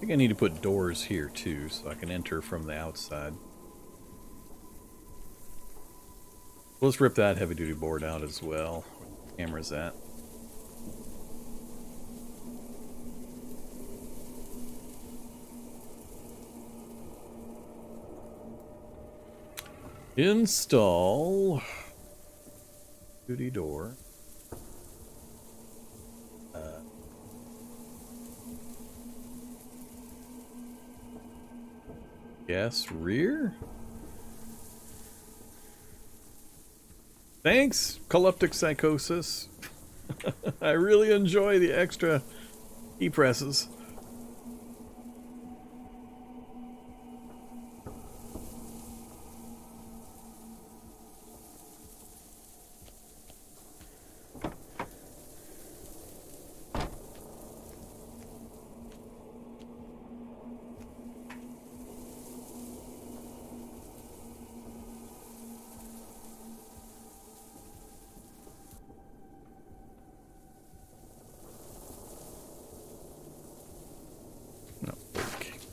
think I need to put doors here too, so I can enter from the outside. Let's rip that heavy-duty board out as well. Where the camera's at. Install duty door. Yes, rear. Thanks, Calyptic Psychosis. I really enjoy the extra key presses.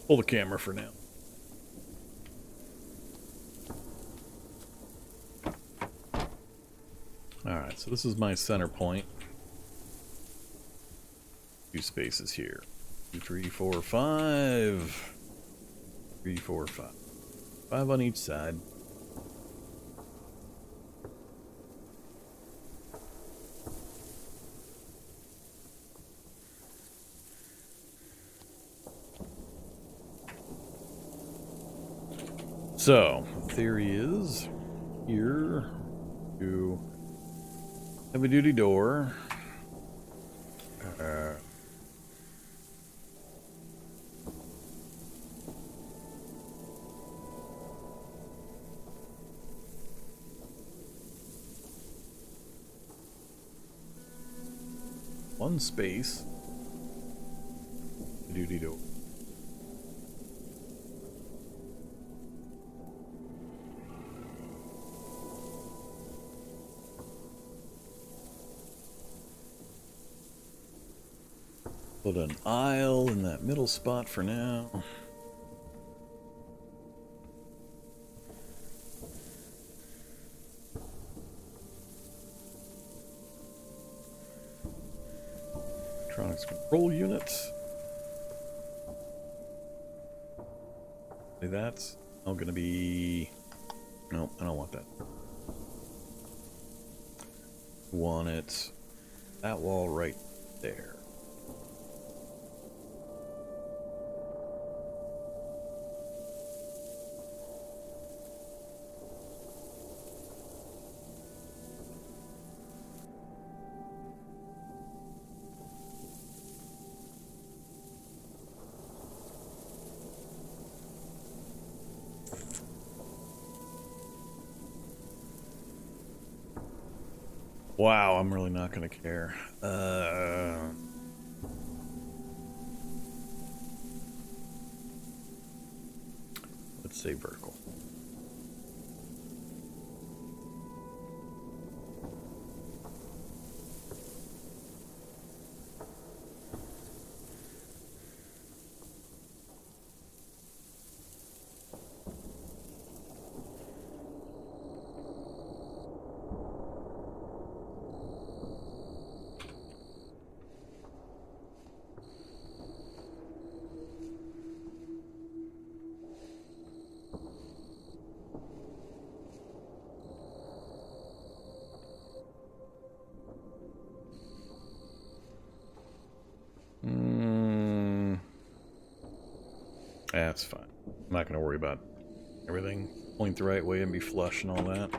Pull the camera for now. Alright, so this is my center point. 2 spaces here. 2, 3, 4, 5. 3, 4, 5. 5 on each side. So, the theory is here to heavy duty door. One space. Heavy duty door. Put an aisle in that middle spot for now. Electronics control units. That's not going to be... No, I don't want that. Want it that wall right there. Wow, I'm really not going to care. Let's say vertical. That's fine. I'm not going to worry about everything point the right way and be flush and all that.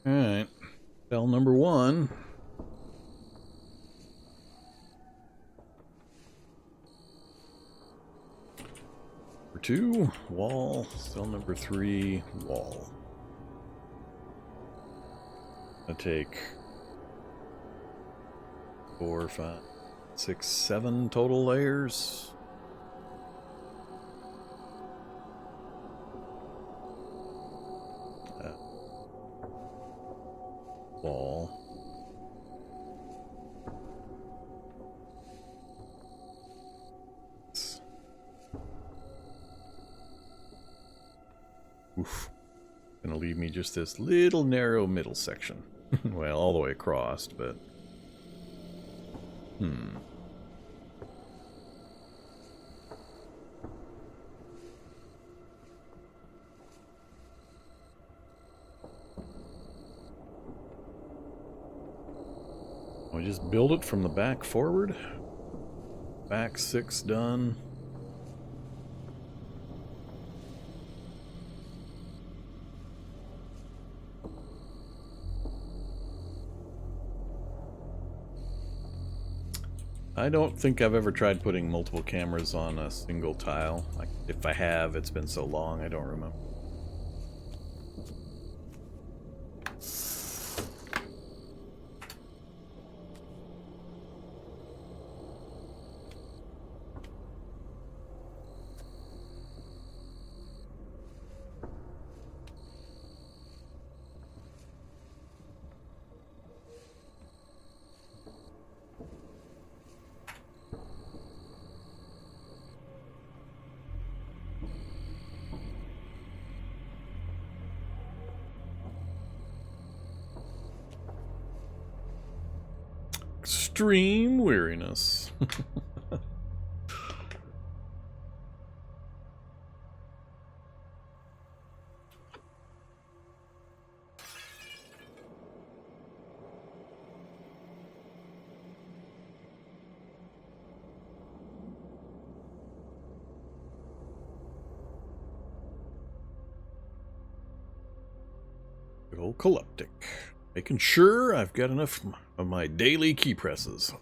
Alright, bell number 1. 2, wall. Cell number 3, wall. I take 4, 5, 6, 7 total layers. Wall. Oof. Gonna leave me just this little narrow middle section. Well, all the way across, but... We just build it from the back forward. Back 6 done. I don't think I've ever tried putting multiple cameras on a single tile. Like, if I have, it's been so long, I don't remember. Extreme weariness. Good old Calyptic. Making sure I've got enough of my daily key presses.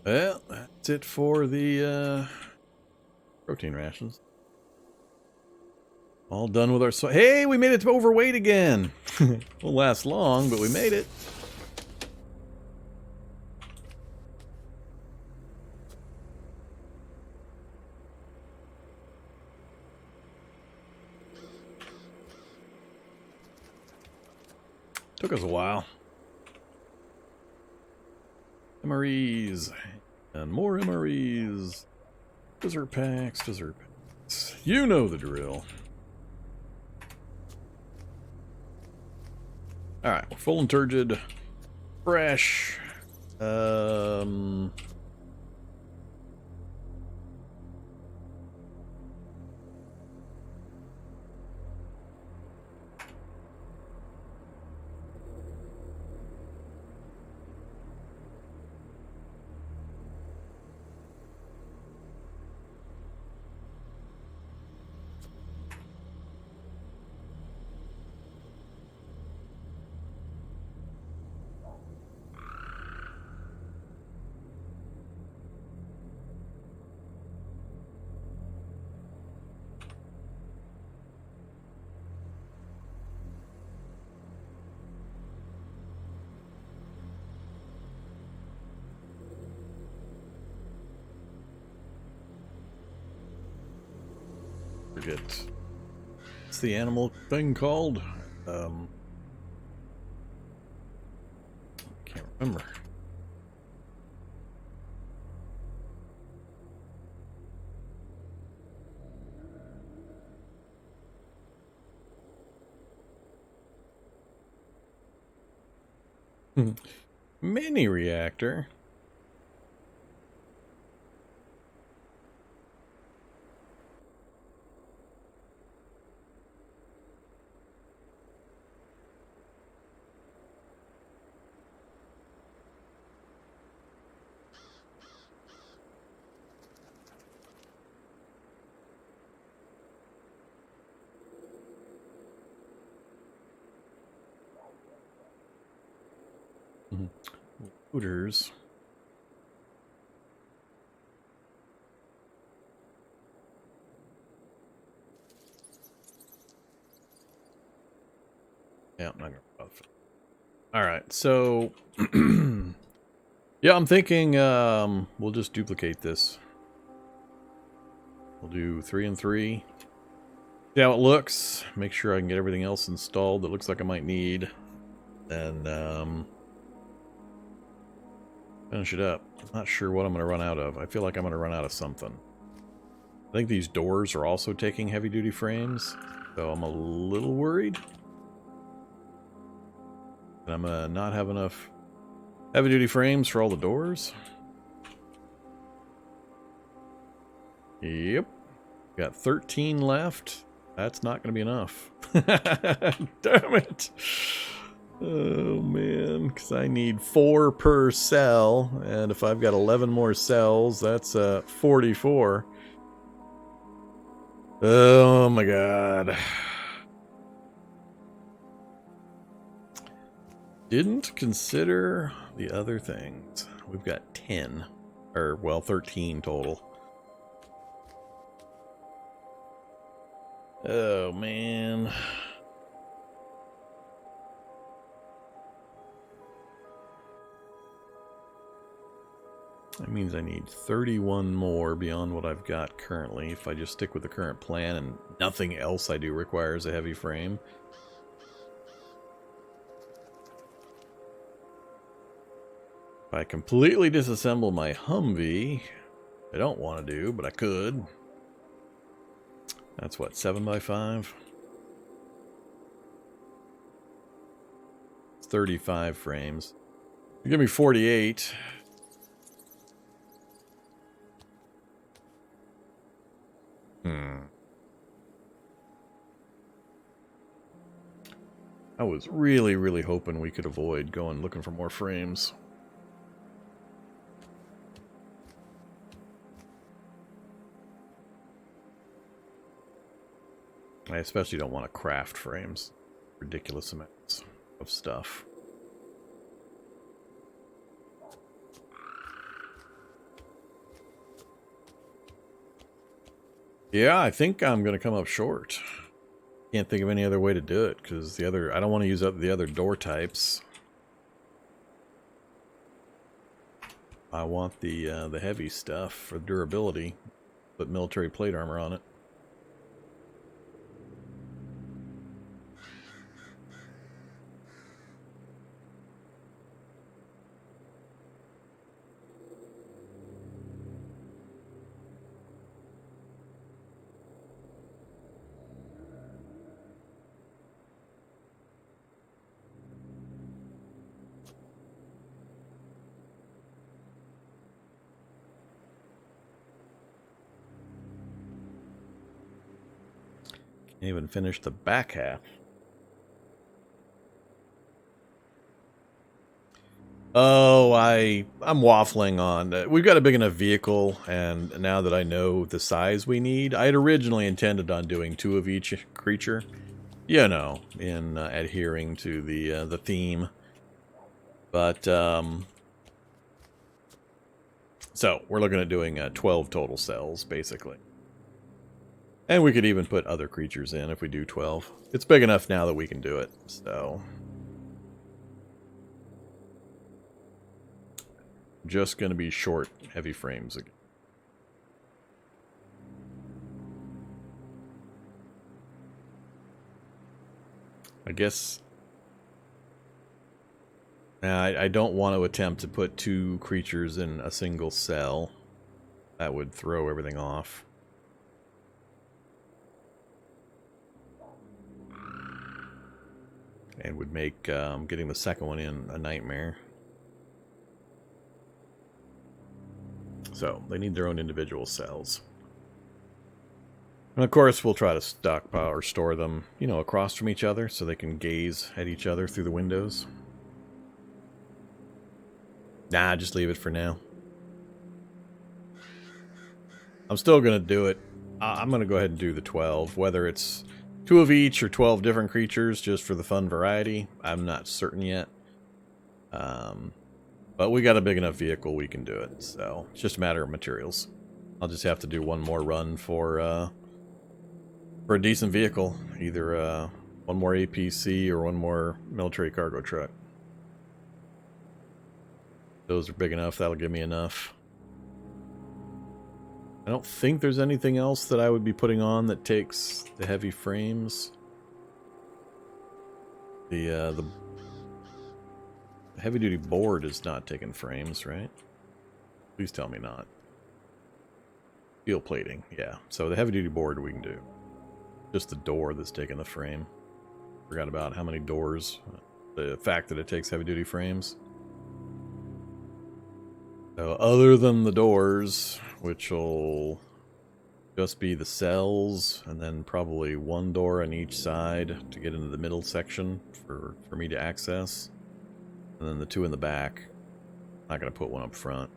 Well, that's it for the protein rations. All done with our... Hey, we made it to overweight again! Won't last long, but we made it. Took us a while. MREs. And more MREs. Dessert packs, dessert packs. You know the drill. Alright, we're full and turgid. Fresh. Forget. What's the animal thing called? Can't remember. Mini reactor. Looters. Yeah, I'm not gonna bother. All right, so yeah, I'm thinking we'll just duplicate this. We'll do 3 and 3. See how it looks. Make sure I can get everything else installed that looks like I might need. And finish it up. I'm not sure what I'm going to run out of. I feel like I'm going to run out of something. I think these doors are also taking heavy-duty frames, so I'm a little worried. And I'm going to not have enough heavy-duty frames for all the doors. Yep. Got 13 left. That's not going to be enough. Damn it. Oh, man. Because I need 4 per cell. And if I've got 11 more cells, that's 44. Oh, my God. Didn't consider the other things. We've got 10. Or, well, 13 total. Oh, man. That means I need 31 more beyond what I've got currently if I just stick with the current plan and nothing else I do requires a heavy frame. If I completely disassemble my Humvee, I don't want to do, but I could. That's what, 7x5? It's 35 frames. Give me 48. I was really, really hoping we could avoid going looking for more frames. I especially don't want to craft frames. Ridiculous amounts of stuff. Yeah, I think I'm going to come up short. Can't think of any other way to do it, because the other, I don't want to use up the other door types. I want the heavy stuff for durability. Put military plate armor on it. Can't even finish the back half. Oh, I'm waffling on. We've got a big enough vehicle, and now that I know the size we need, I had originally intended on doing 2 of each creature. You know, in adhering to the theme. But, so, we're looking at doing 12 total cells, basically. And we could even put other creatures in if we do 12. It's big enough now that we can do it, so... Just going to be short, heavy frames again. I guess... I don't want to attempt to put 2 creatures in a single cell. That would throw everything off. And would make getting the second one in a nightmare. So, they need their own individual cells. And of course, we'll try to stockpile or store them, you know, across from each other so they can gaze at each other through the windows. Nah, just leave it for now. I'm still going to do it. I'm going to go ahead and do the 12, whether it's 2 of each or 12 different creatures just for the fun variety. I'm not certain yet. But we got a big enough vehicle, we can do it. So it's just a matter of materials. I'll just have to do one more run for a decent vehicle. Either one more APC or one more military cargo truck. Those are big enough. That'll give me enough. I don't think there's anything else that I would be putting on that takes the heavy frames. The heavy-duty board is not taking frames, right? Please tell me not. Steel plating, yeah. So the heavy-duty board we can do. Just the door that's taking the frame. Forgot about how many doors. The fact that it takes heavy-duty frames. So other than the doors, which will just be the cells, and then probably one door on each side to get into the middle section for me to access. And then the two in the back. Not going to put one up front.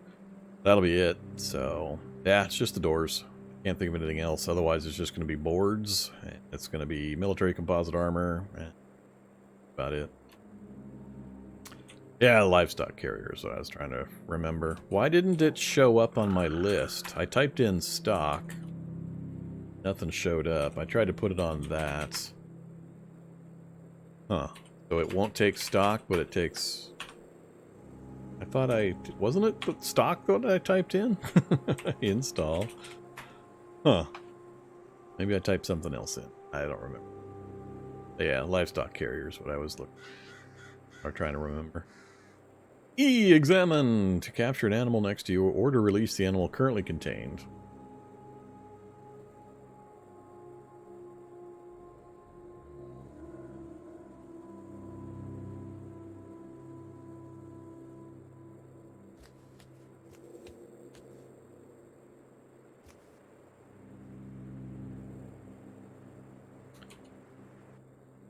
That'll be it. So, yeah, it's just the doors. Can't think of anything else. Otherwise, it's just going to be boards. It's going to be military composite armor. About it. Yeah, livestock carrier is what I was trying to remember. Why didn't it show up on my list? I typed in stock. Nothing showed up. I tried to put it on that. Huh. So it won't take stock, but it takes... I thought wasn't it the stock that I typed in? Install. Huh. Maybe I typed something else in. I don't remember. Yeah, livestock carrier is what I was trying to remember. Examine. To capture an animal next to you or to release the animal currently contained.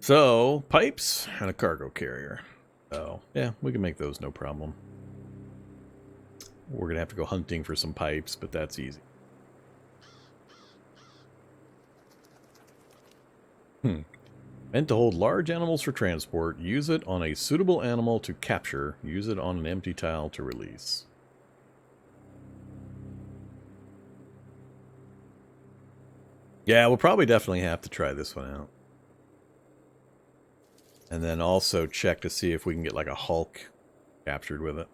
So, pipes and a cargo carrier. So, yeah, we can make those no problem. We're going to have to go hunting for some pipes, but that's easy. Meant to hold large animals for transport. Use it on a suitable animal to capture. Use it on an empty tile to release. Yeah, we'll probably definitely have to try this one out. And then also check to see if we can get like a Hulk captured with it.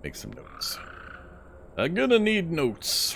Make some notes. I'm gonna need notes.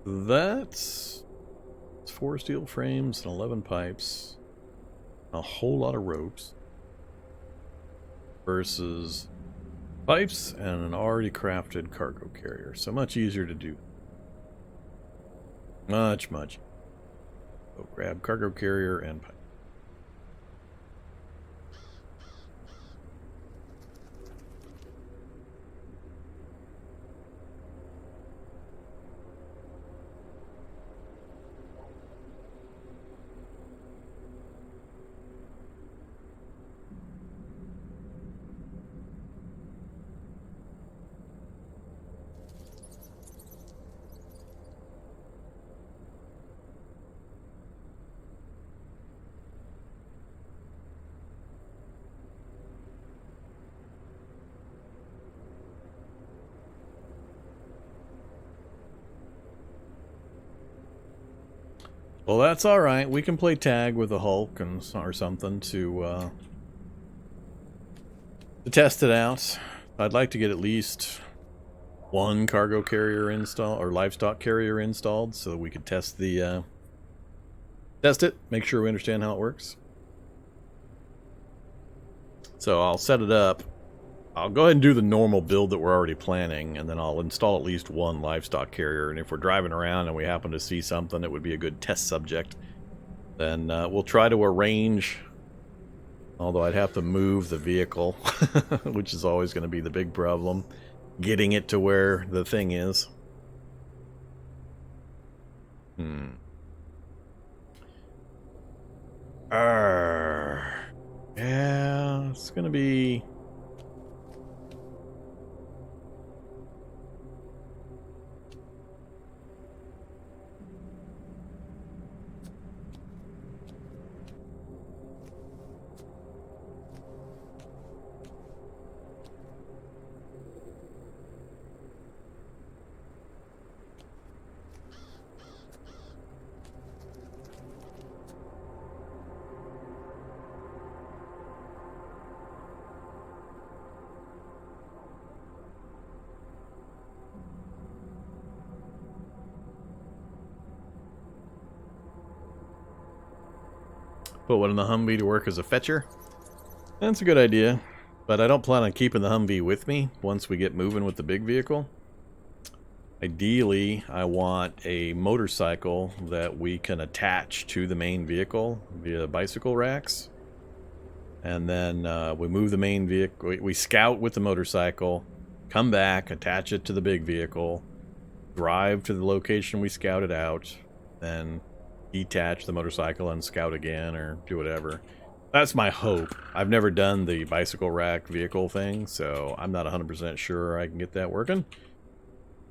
That's 4 steel frames and 11 pipes, a whole lot of ropes versus pipes and an already crafted cargo carrier. So much easier to do. Much. So grab cargo carrier and pipe. Well, that's all right. We can play tag with the Hulk or something to to test it out. I'd like to get at least one cargo carrier installed or livestock carrier installed so that we could test the test it, make sure we understand how it works. So I'll set it up. I'll go ahead and do the normal build that we're already planning, and then I'll install at least one livestock carrier. And if we're driving around and we happen to see something that would be a good test subject, then we'll try to arrange, although I'd have to move the vehicle, which is always going to be the big problem, getting it to where the thing is. Yeah, it's going to be... Put one in the Humvee to work as a fetcher. That's a good idea, but I don't plan on keeping the Humvee with me once we get moving with the big vehicle. Ideally, I want a motorcycle that we can attach to the main vehicle via bicycle racks. And then we move the main vehicle, we scout with the motorcycle, come back, attach it to the big vehicle, drive to the location we scouted out, then detach the motorcycle and scout again or do whatever. That's my hope. I've never done the bicycle rack vehicle thing, so I'm not 100% sure I can get that working.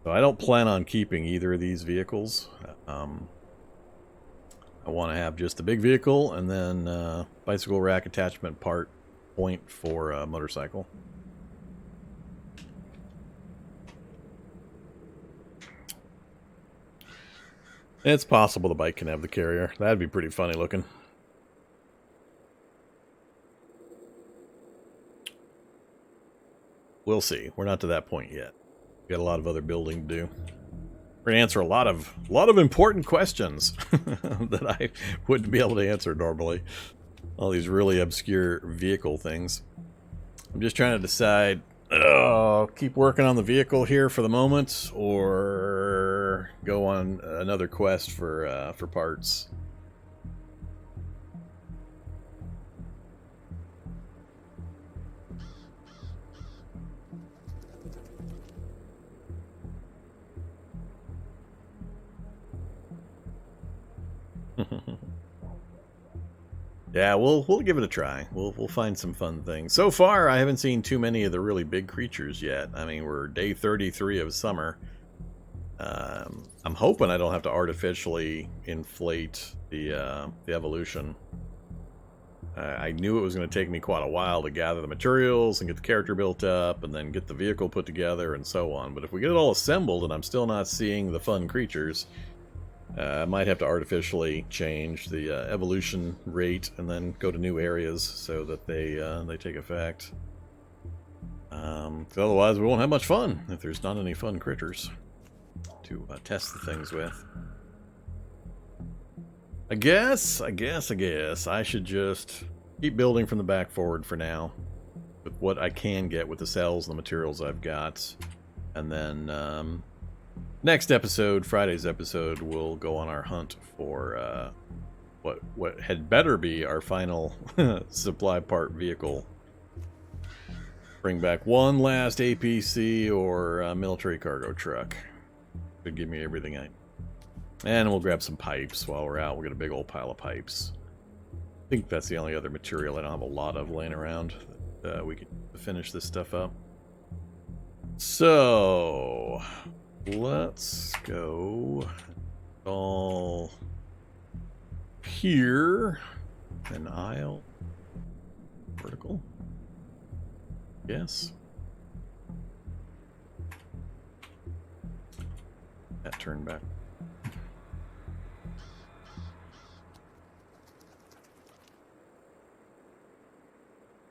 So I don't plan on keeping either of these vehicles. I want to have just the big vehicle and then bicycle rack attachment point for a motorcycle. It's possible the bike can have the carrier. That'd be pretty funny looking. We'll see. We're not to that point yet. We've got a lot of other building to do. We're going to answer a lot of important questions that I wouldn't be able to answer normally. All these really obscure vehicle things. I'm just trying to decide, keep working on the vehicle here for the moment, or go on another quest for parts. Yeah, we'll give it a try. We'll find some fun things. So far, I haven't seen too many of the really big creatures yet. I mean, we're day 33 of summer. I'm hoping I don't have to artificially inflate the evolution. I knew it was going to take me quite a while to gather the materials and get the character built up and then get the vehicle put together and so on. But if we get it all assembled and I'm still not seeing the fun creatures, I might have to artificially change the evolution rate and then go to new areas so that they take effect. Otherwise, we won't have much fun if there's not any fun critters to test the things with. I guess I should just keep building from the back forward for now with what I can get with the cells and the materials I've got, and then next episode, Friday's episode, we'll go on our hunt for what had better be our final supply part vehicle. Bring back one last APC or a military cargo truck. Could give me everything I... And we'll grab some pipes while we're out. We'll get a big old pile of pipes. I think that's the only other material I don't have a lot of laying around that we could finish this stuff up. So... let's go all here, an aisle, vertical, yes. That turned back.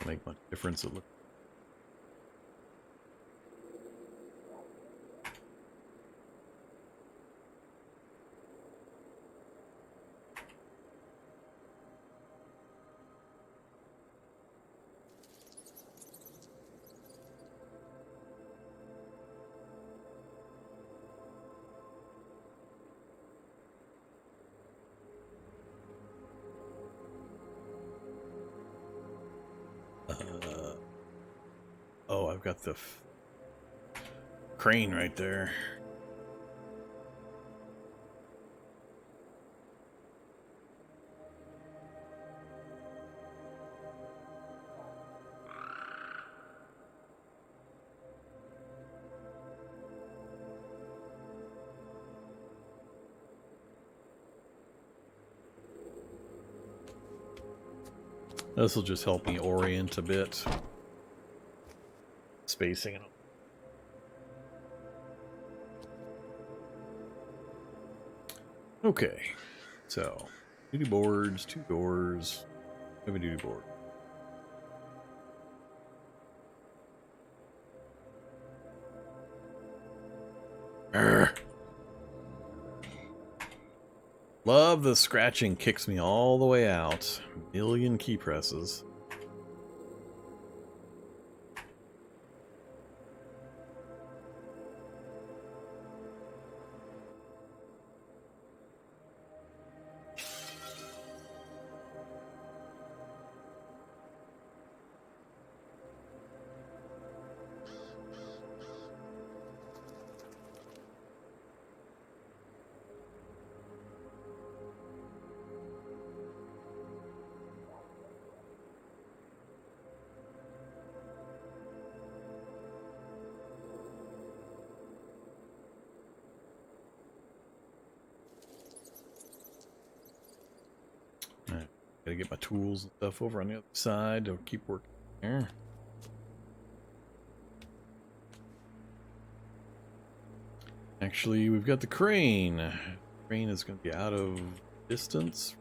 Make much difference. It looks Oh, I've got the crane right there. This will just help me orient a bit. Spacing it. Okay, so duty boards, 2 doors, heavy duty board. Arrgh. Love the scratching kicks me all the way out. A million key presses. Alright, gotta get my tools and stuff over on the other side to keep working there. Actually, we've got the crane. The crane is going to be out of distance.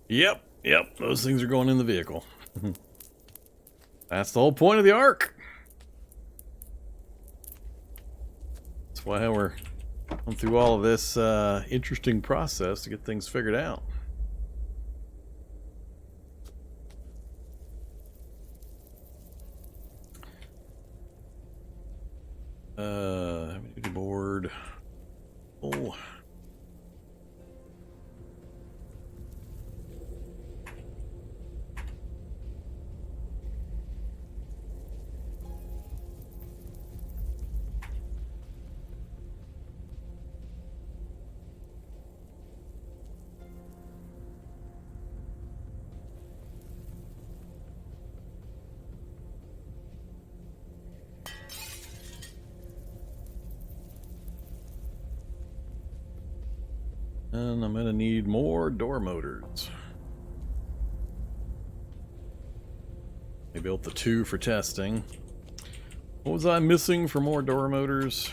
Yep, those things are going in the vehicle. That's the whole point of the Ark. That's why we're going through all of this interesting process to get things figured out. Heavy duty board. Oh. And I'm gonna need more door motors. Maybe built the 2 for testing. What was I missing for more door motors?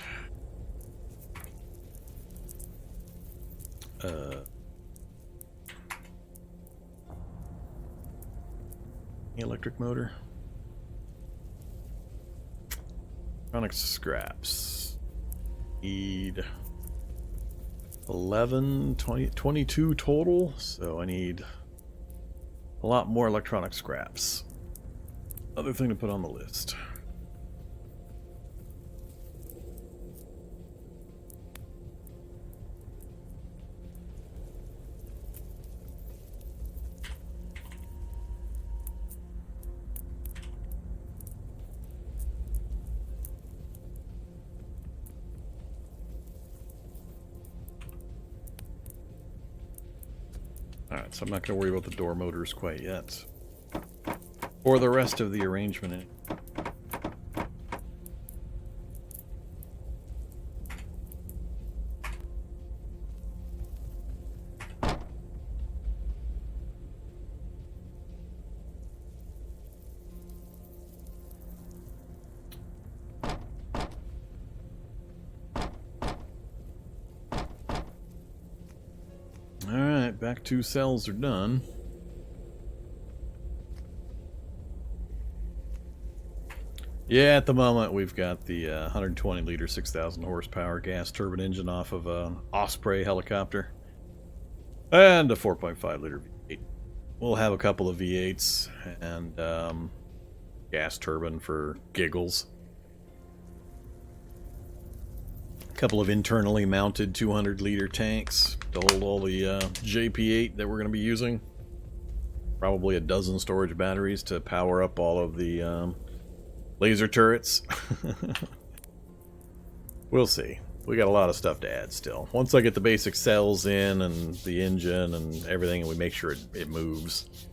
Electric motor. Electronic scraps. Need 11, 20, 22 total, so I need a lot more electronic scraps. Other thing to put on the list. Alright, so I'm not going to worry about the door motors quite yet. Or the rest of the arrangement. Alright, back 2 cells are done. Yeah, at the moment we've got the 120 liter 6,000 horsepower gas turbine engine off of an Osprey helicopter. And a 4.5 liter V8. We'll have a couple of V8s and gas turbine for giggles. A couple of internally mounted 200 liter tanks to hold all the JP8 that we're going to be using. Probably a dozen storage batteries to power up all of the laser turrets. We'll see. We got a lot of stuff to add still. Once I get the basic cells in and the engine and everything, and we make sure it moves.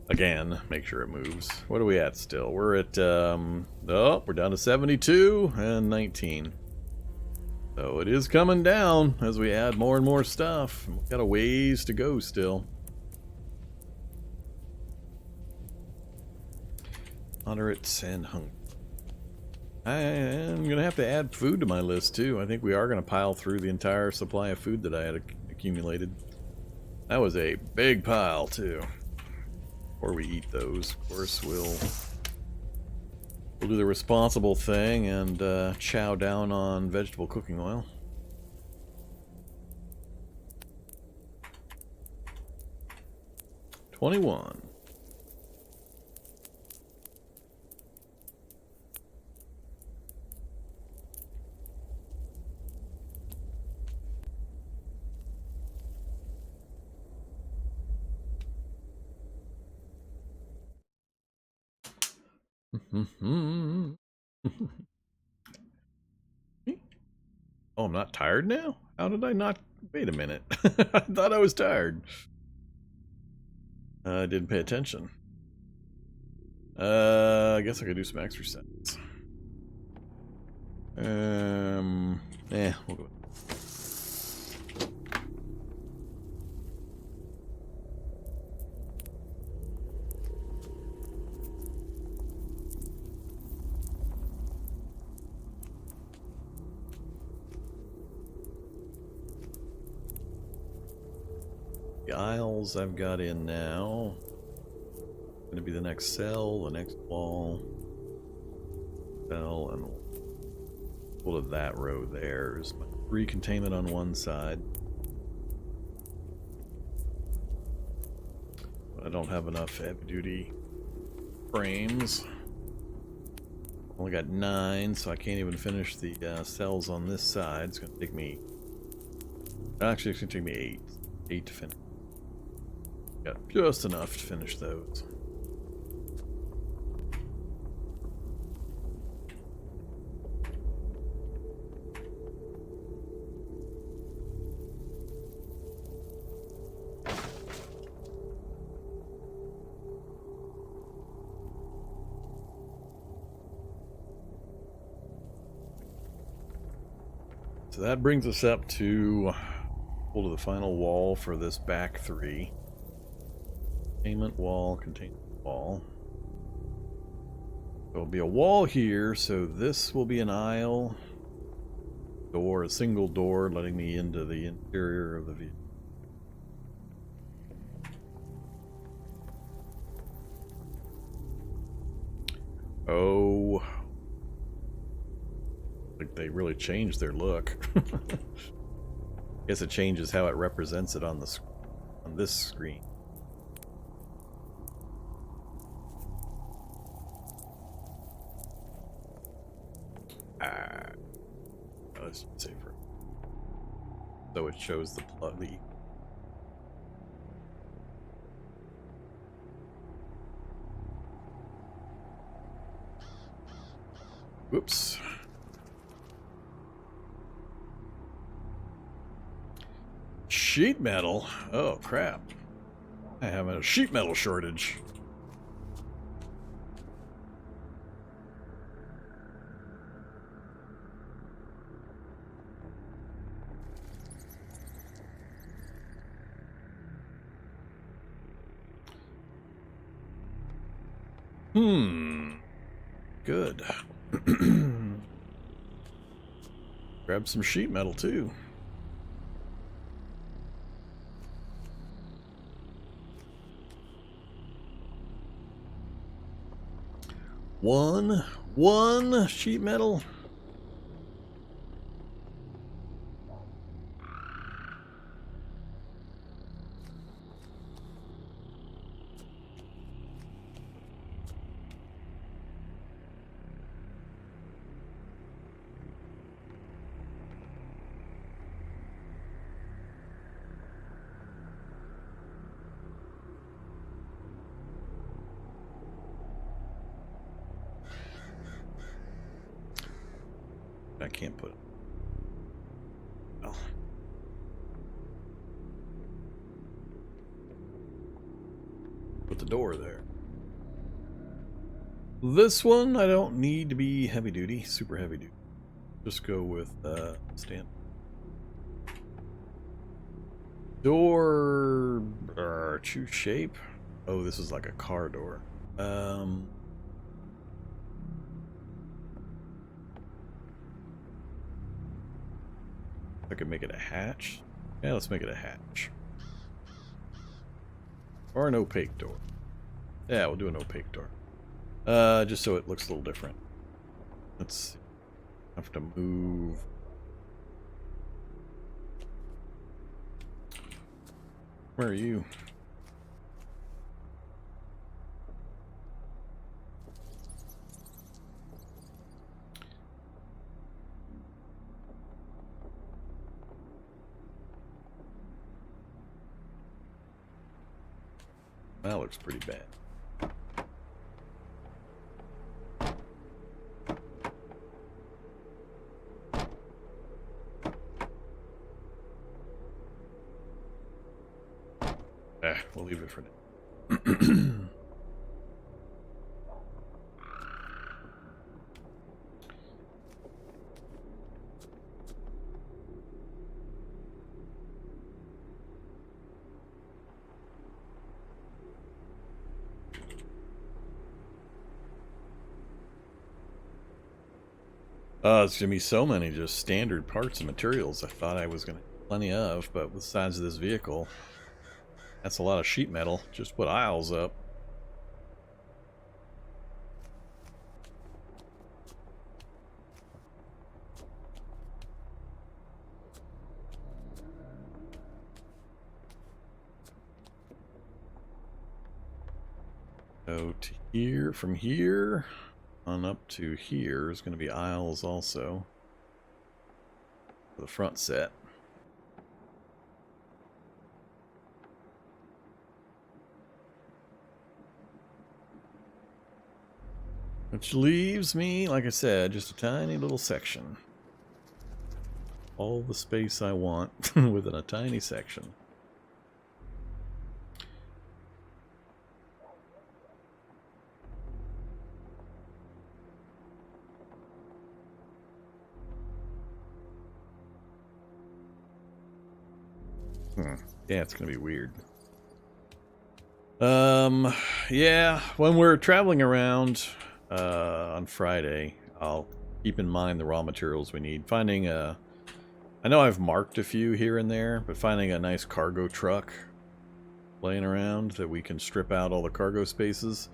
Again, make sure it moves. What are we at still? We're at, oh, we're down to 72 and 19. So it is coming down as we add more and more stuff. We've got a ways to go still. Moderates and hungry. I am going to have to add food to my list too. I think we are going to pile through the entire supply of food that I had accumulated. That was a big pile too. Before we eat those, of course, we'll do the responsible thing and chow down on vegetable cooking oil. $21. Oh, I'm not tired now? How did I not? Wait a minute. I thought I was tired. I didn't pay attention. I guess I could do some exercise. We'll go. The aisles I've got in now. Going to be the next cell, the next wall. Cell, and we'll do that row there. Is my 3 containment on one side. I don't have enough heavy duty frames. Only got 9, so I can't even finish the cells on this side. It's going to take me. Actually, it's going to take me 8. 8 to finish. Got just enough to finish those. So that brings us up to the final wall for this back 3. Containment wall, containment wall. There'll be a wall here, so this will be an aisle. Door, a single door letting me into the interior of the vehicle. Oh, like they really changed their look. Guess it changes how it represents it on this screen. Let's say for so it shows the plug. Whoops. Sheet metal? Oh crap. I have a sheet metal shortage. Good. Grab some sheet metal too. One sheet metal. I can't put it. Oh. Put the door there. This one I don't need to be heavy duty, super heavy duty. Just go with stand. Door choose shape. Oh, this is like a car door. I could make it a hatch. Yeah, let's make it a hatch. Or an opaque door. Yeah, we'll do an opaque door. Just so it looks a little different. Let's see. I have to move. Where are you? That looks pretty bad. We'll leave it for now. It's gonna be so many just standard parts and materials I thought I was gonna have plenty of, but with the size of this vehicle, that's a lot of sheet metal. Just put aisles up. So to here, from here on up to here is going to be aisles also for the front set. Which leaves me, like I said, just a tiny little section. All the space I want within a tiny section. Yeah, it's gonna be weird. Yeah, when we're traveling around, on Friday, I'll keep in mind the raw materials we need. Finding a... I know I've marked a few here and there, but finding a nice cargo truck laying around that we can strip out all the cargo spaces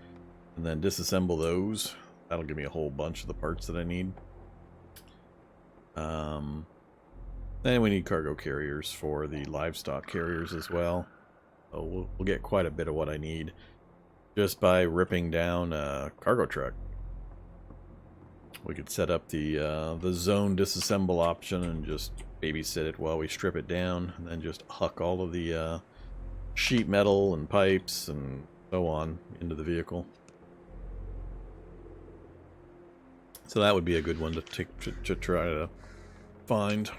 and then disassemble those. That'll give me a whole bunch of the parts that I need. And we need cargo carriers for the livestock carriers as well. So we'll get quite a bit of what I need just by ripping down a cargo truck. We could set up the zone disassemble option and just babysit it while we strip it down, and then just huck all of the sheet metal and pipes and so on into the vehicle. So that would be a good one to try to find.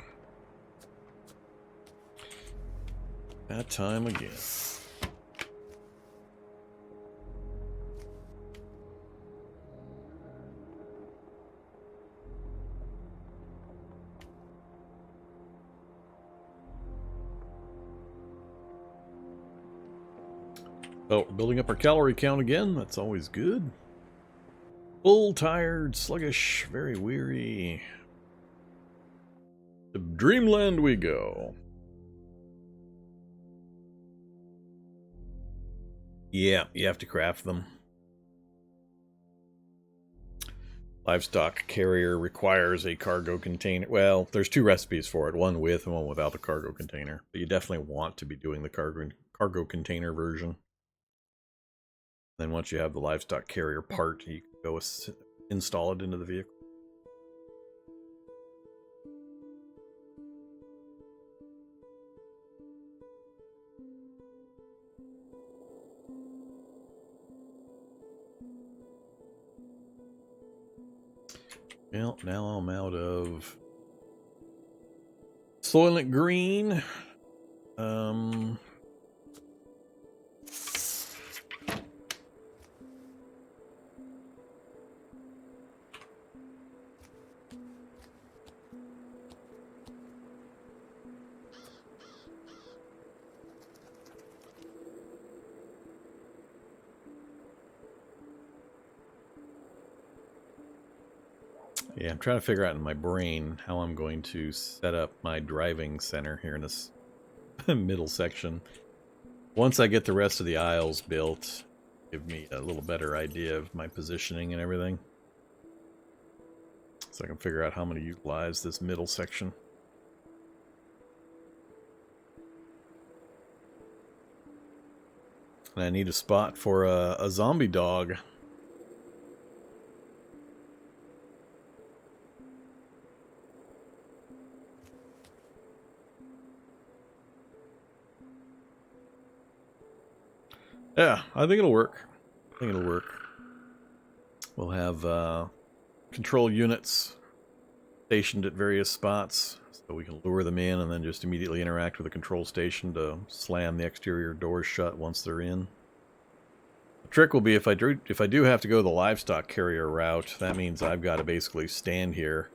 That time again. Oh, we're building up our calorie count again. That's always good. Full, tired, sluggish, very weary. To dreamland we go. Yeah, you have to craft them. Livestock carrier requires a cargo container. Well, there's two recipes for it, one with and one without the cargo container. But you definitely want to be doing the cargo container version. Then once you have the livestock carrier part, you can go install it into the vehicle. Well, now I'm out of Soylent Green. Yeah, I'm trying to figure out in my brain how I'm going to set up my driving center here in this middle section. Once I get the rest of the aisles built, give me a little better idea of my positioning and everything. So I can figure out how I'm going to utilize this middle section. And I need a spot for a zombie dog. Yeah, I think it'll work. We'll have control units stationed at various spots, so we can lure them in and then just immediately interact with the control station to slam the exterior doors shut once they're in. The trick will be if I do have to go the livestock carrier route, that means I've got to basically stand here.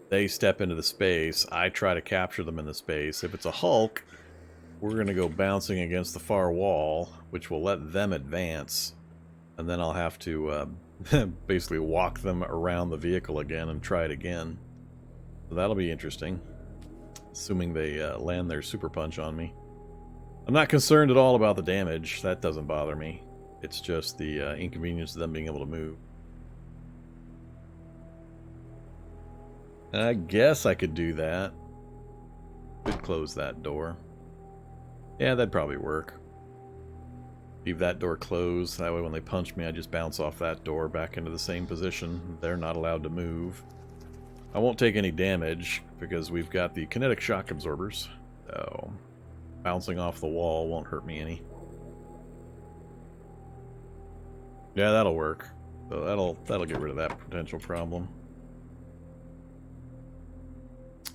They step into the space, I try to capture them in the space. If it's a Hulk, we're going to go bouncing against the far wall, which will let them advance. And then I'll have to basically walk them around the vehicle again and try it again. So that'll be interesting. Assuming they land their super punch on me. I'm not concerned at all about the damage. That doesn't bother me. It's just the inconvenience of them being able to move. I guess I could do that. Could close that door. Yeah, that'd probably work. Leave that door closed. That way when they punch me, I just bounce off that door back into the same position. They're not allowed to move. I won't take any damage because we've got the kinetic shock absorbers. So bouncing off the wall won't hurt me any. Yeah, that'll work. So that'll get rid of that potential problem.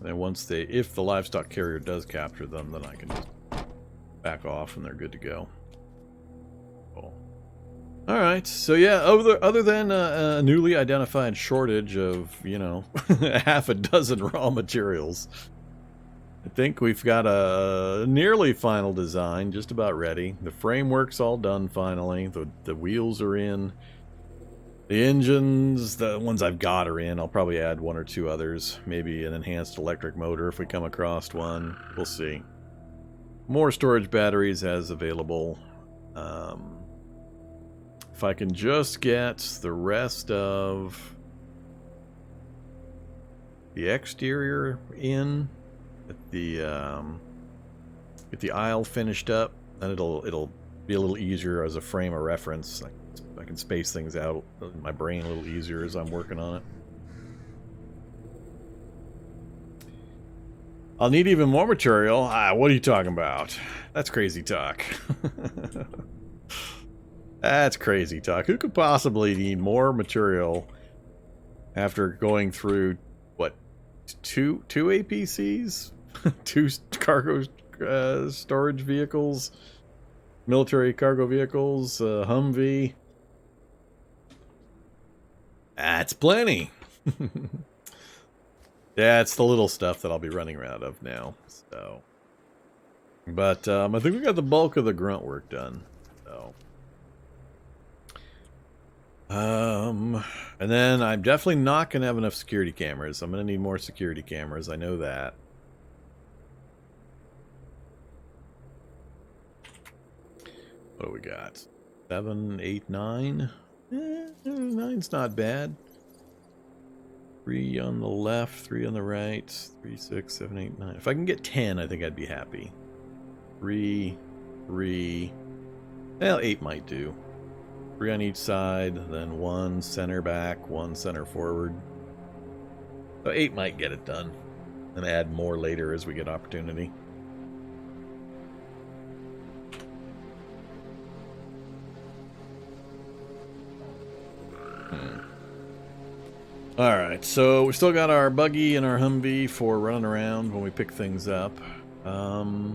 And once if the livestock carrier does capture them, then I can just back off and they're good to go. Cool. All right, so yeah, other than a newly identified shortage of, you know, half a dozen raw materials, I think we've got a nearly final design, just about ready. The framework's all done finally. The wheels are in. The engines, the ones I've got are in. I'll probably add one or two others. Maybe an enhanced electric motor if we come across one. We'll see. More storage batteries as available. If I can just get the rest of the exterior in, get the aisle finished up, then it'll be a little easier as a frame of reference. I can space things out in my brain a little easier as I'm working on it. I'll need even more material. What are you talking about? That's crazy talk. That's crazy talk. Who could possibly need more material after going through, what, two APCs? Two cargo storage vehicles? Military cargo vehicles? Humvee? That's plenty. Yeah, it's the little stuff that I'll be running out of now. So, but I think we got the bulk of the grunt work done. So, and then I'm definitely not gonna have enough security cameras. I'm gonna need more security cameras. I know that. What do we got? 7, 8, 9. 9's not bad. 3 on the left, 3 on the right, 3, 6, 7, 8, 9. If I can get 10, I think I'd be happy. 3, 3. Well, 8 might do. 3 on each side, then 1 center back, 1 center forward. So 8 might get it done. And add more later as we get opportunity. Alright, so we still got our buggy and our Humvee for running around when we pick things up. If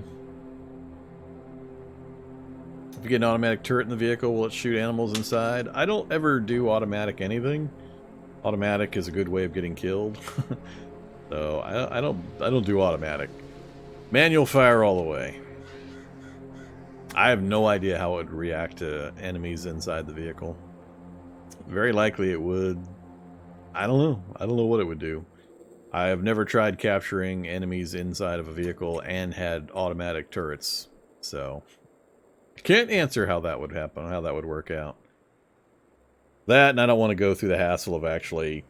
we get an automatic turret in the vehicle, will it shoot animals inside? I don't ever do automatic anything. Automatic is a good way of getting killed. So I don't do automatic. Manual fire all the way. I have no idea how it would react to enemies inside the vehicle. Very likely it would. I don't know. I don't know what it would do. I have never tried capturing enemies inside of a vehicle and had automatic turrets. So, can't answer how that would happen, how that would work out. That, and I don't want to go through the hassle of actually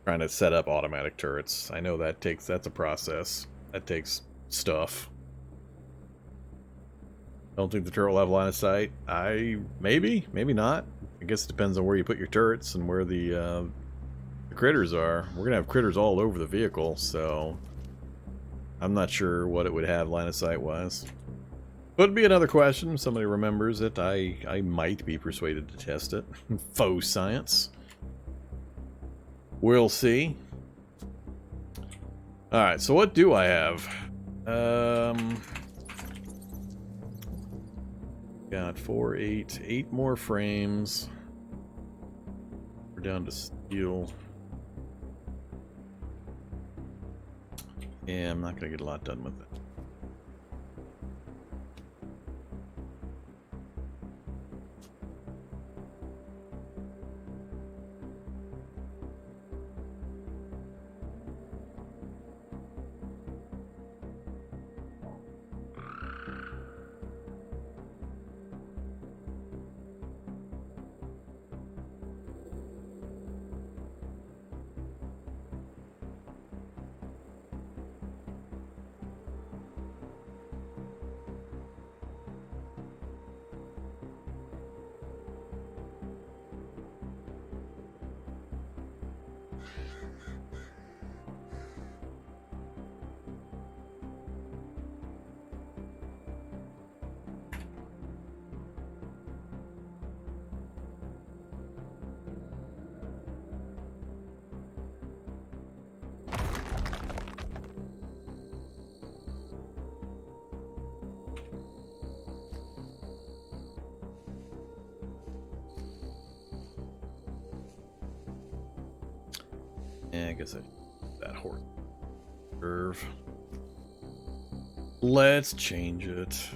trying to set up automatic turrets. I know that's a process. That takes stuff. Don't think the turret will have line of sight. Maybe not. I guess it depends on where you put your turrets and where the critters are. We're gonna have critters all over the vehicle, so I'm not sure what it would have line of sight wise. Would be another question. If somebody remembers it, I might be persuaded to test it. Faux science. We'll see. Alright, so what do I have? Got 4, 8 more frames. We're down to steel. Yeah, I'm not gonna get a lot done with it. Yeah, I guess that horse curve. Let's change it.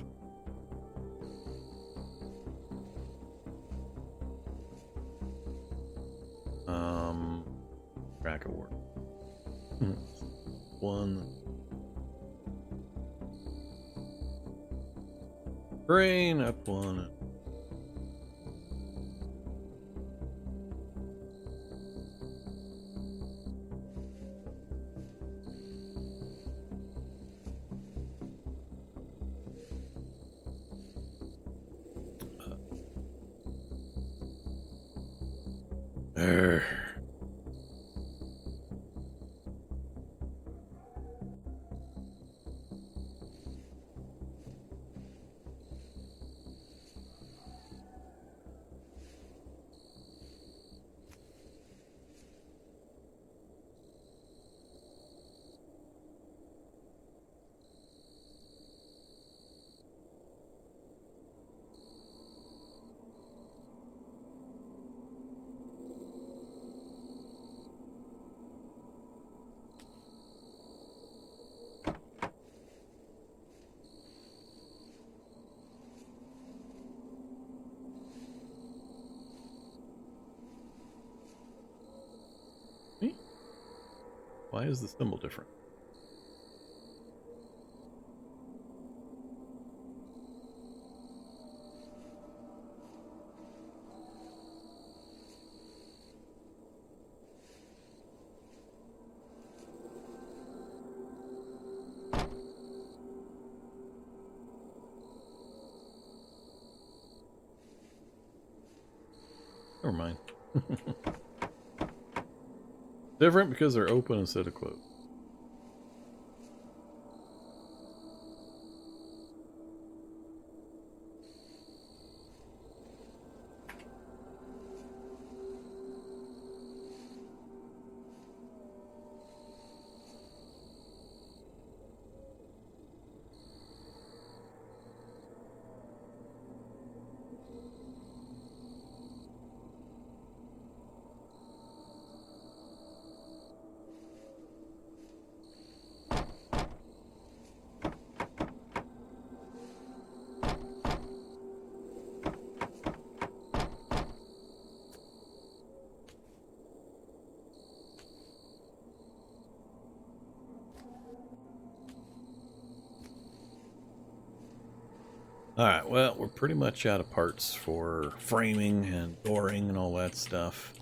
track of work. One. Brain up one. Why is the symbol different? Never mind. Different because they're open instead of closed. Alright, well, we're pretty much out of parts for framing and dooring and all that stuff.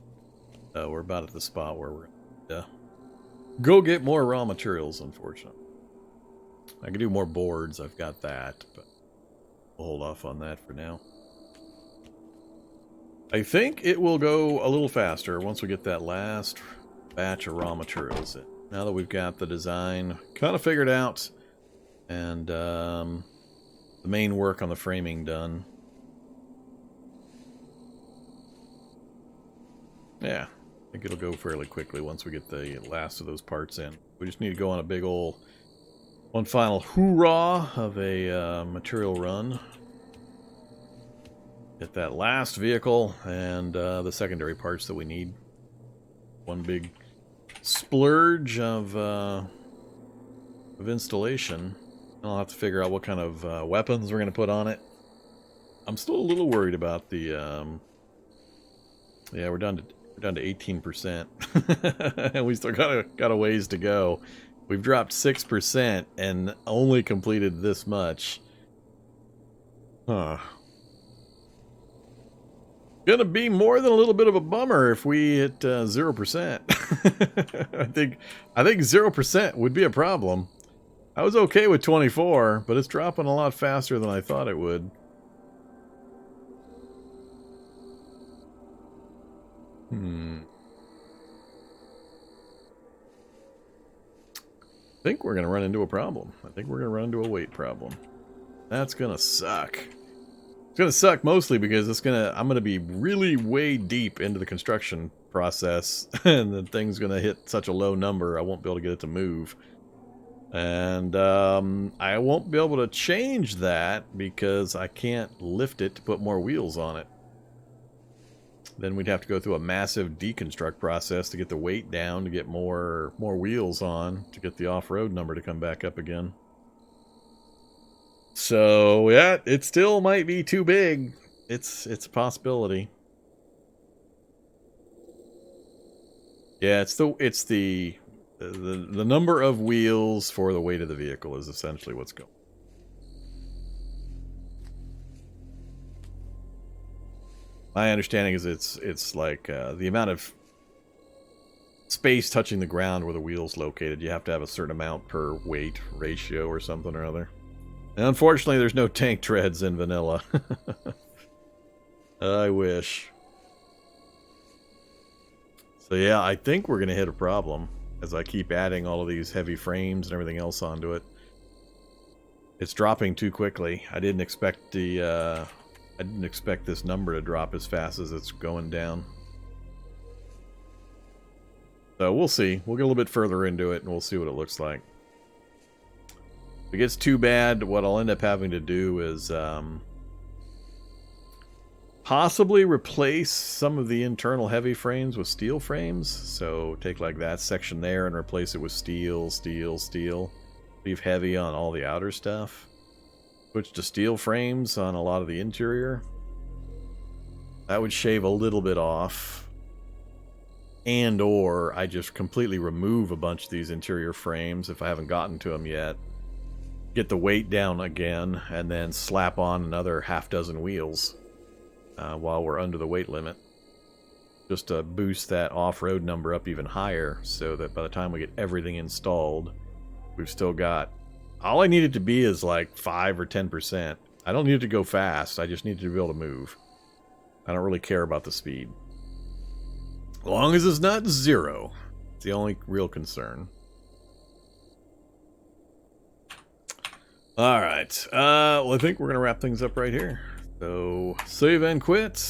We're about at the spot where we're going to go get more raw materials, unfortunately. I can do more boards, I've got that, but we'll hold off on that for now. I think it will go a little faster once we get that last batch of raw materials in. Now that we've got the design kind of figured out and the main work on the framing done. Yeah, I think it'll go fairly quickly once we get the last of those parts in. We just need to go on a big ol' one final hoorah of a material run. Get that last vehicle and the secondary parts that we need. One big splurge of installation. I'll have to figure out what kind of weapons we're going to put on it. I'm still a little worried about the... yeah, we're down to 18%. And we still got a ways to go. We've dropped 6% and only completed this much. Huh. Gonna be more than a little bit of a bummer if we hit 0%. I think 0% would be a problem. I was okay with 24, but it's dropping a lot faster than I thought it would. I think we're going to run into a problem. I think we're going to run into a weight problem. That's going to suck. It's going to suck mostly because I'm going to be really way deep into the construction process, and the thing's going to hit such a low number I won't be able to get it to move. And I won't be able to change that because I can't lift it to put more wheels on it. Then we'd have to go through a massive deconstruct process to get the weight down, to get more wheels on, to get the off-road number to come back up again. So, yeah, it still might be too big. It's a possibility. Yeah, it's the number of wheels for the weight of the vehicle is essentially what's going. My understanding is it's like the amount of space touching the ground where the wheel's located. You have to have a certain amount per weight ratio or something or other. And unfortunately, there's no tank treads in vanilla. I wish. So yeah, I think we're going to hit a problem as I keep adding all of these heavy frames and everything else onto it. It's dropping too quickly. I didn't expect this number to drop as fast as it's going down. So we'll see. We'll get a little bit further into it and we'll see what it looks like. If it gets too bad, what I'll end up having to do is possibly replace some of the internal heavy frames with steel frames. So take like that section there and replace it with steel, steel, steel. Leave heavy on all the outer stuff. Switch to steel frames on a lot of the interior. That would shave a little bit off. And or I just completely remove a bunch of these interior frames if I haven't gotten to them yet. Get the weight down again and then slap on another half dozen wheels while we're under the weight limit. Just to boost that off-road number up even higher so that by the time we get everything installed, we've still got... All I need it to be is like 5 or 10%. I don't need it to go fast. I just need to be able to move. I don't really care about the speed. As long as it's not 0. It's the only real concern. Alright. Well, I think we're going to wrap things up right here. So, save and quit.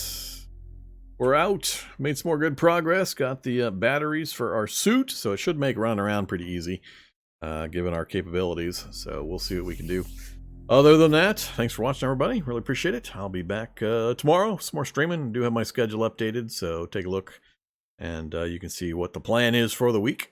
We're out. Made some more good progress. Got the batteries for our suit. So it should make running around pretty easy. Given our capabilities. So we'll see what we can do. Other than that, thanks for watching, everybody. Really appreciate it. I'll be back tomorrow. Some more streaming. I do have my schedule updated, so take a look. And you can see what the plan is for the week.